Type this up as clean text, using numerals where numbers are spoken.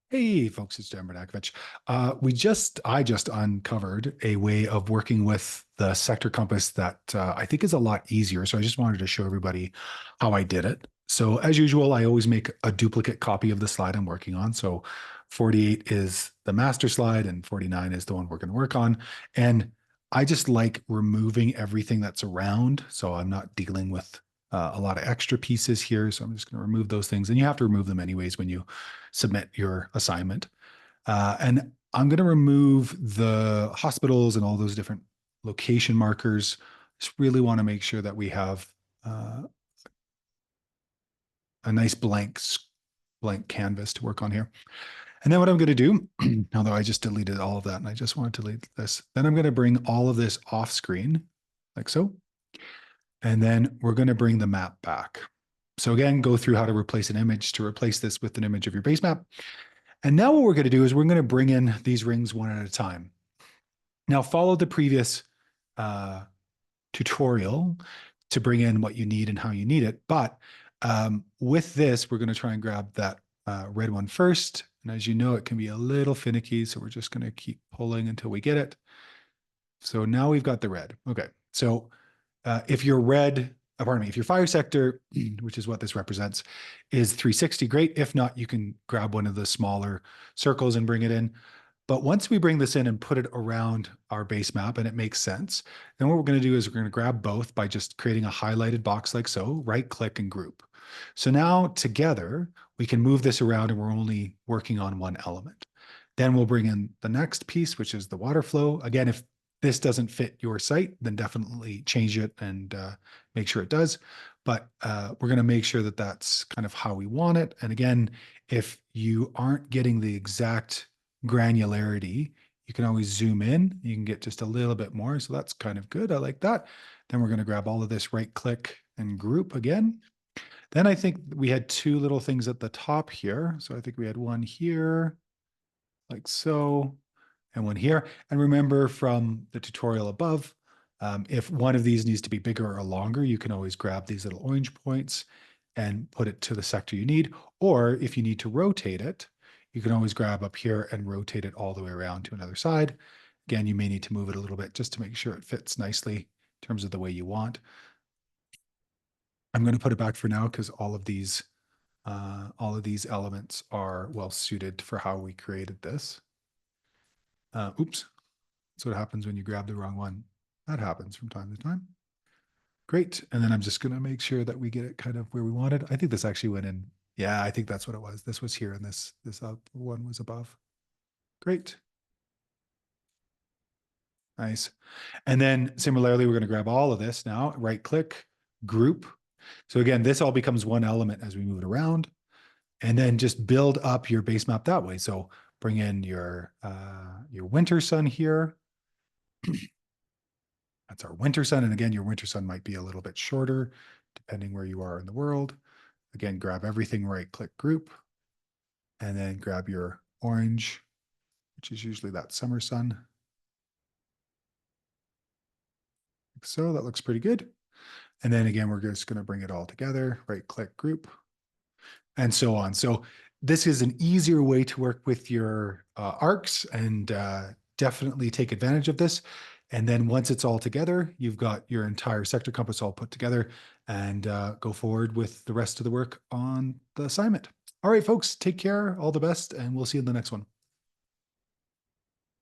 Hey folks, it's Bernakevitch. I just uncovered a way of working with the sector compass that I think is a lot easier. So I just wanted to show everybody how I did it. So as usual, I always make a duplicate copy of the slide I'm working on. So 48 is the master slide and 49 is the one we're going to work on. And I just like removing everything that's around. So I'm not dealing with a lot of extra pieces here. So I'm just going to remove those things. And you have to remove them anyways when you submit your assignment. And I'm going to remove the hospitals and all those different location markers. Just really want to make sure that we have uh, a nice blank canvas to work on here. And then what I'm going to do, although I just deleted all of that and I just want to delete this, then I'm going to bring all of this off screen like so. And then we're going to bring the map back. So again, go through how to replace an image to replace this with an image of your base map. And now what we're going to do is we're going to bring in these rings one at a time. Now follow the previous tutorial to bring in what you need and how you need it. But with this, we're going to try and grab that red one first. And as you know, it can be a little finicky. So we're just going to keep pulling until we get it. So now we've got the red. Okay. So if your red, pardon me, if your fire sector, which is what this represents, is 360, great. If not, you can grab one of the smaller circles and bring it in. But once we bring this in and put it around our base map and it makes sense, then what we're going to do is we're going to grab both by just creating a highlighted box like so, right click and group. So now together we can move this around and we're only working on one element. Then we'll bring in the next piece, which is the water flow. Again, if this doesn't fit your site, then definitely change it and make sure it does. But we're going to make sure that that's kind of how we want it. And again, if you aren't getting the exact granularity, you can always zoom in. You can get just a little bit more. So that's kind of good. I like that. Then we're going to grab all of this, right click and group again. Then I think we had two little things at the top here. So I think we had one here like so, and one here. And remember from the tutorial above, if one of these needs to be bigger or longer, you can always grab these little orange points and put it to the sector you need. Or if you need to rotate it, you can always grab up here and rotate it all the way around to another side. Again, you may need to move it a little bit just to make sure it fits nicely in terms of the way you want. I'm going to put it back for now because all of these elements are well suited for how we created this. Oops. That's what happens when you grab the wrong one. That happens from time to time. Great. And then I'm just going to make sure that we get it kind of where we wanted. I think this actually went in. Yeah, I think that's what it was. This was here and this one was above. Great. Nice. And then similarly, we're going to grab all of this now, right click, group. So again, this all becomes one element as we move it around, and then just build up your base map that way. So bring in your winter sun here. That's our winter sun. And again, your winter sun might be a little bit shorter depending where you are in the world. Again, grab everything, right click group, and then grab your orange, which is usually that summer sun. Like so that looks pretty good. And then again, we're just going to bring it all together, right click group, and so on. So this is an easier way to work with your arcs, and definitely take advantage of this. And then once it's all together, you've got your entire sector compass all put together, and go forward with the rest of the work on the assignment. All right, folks, take care, all the best, and we'll see you in the next one.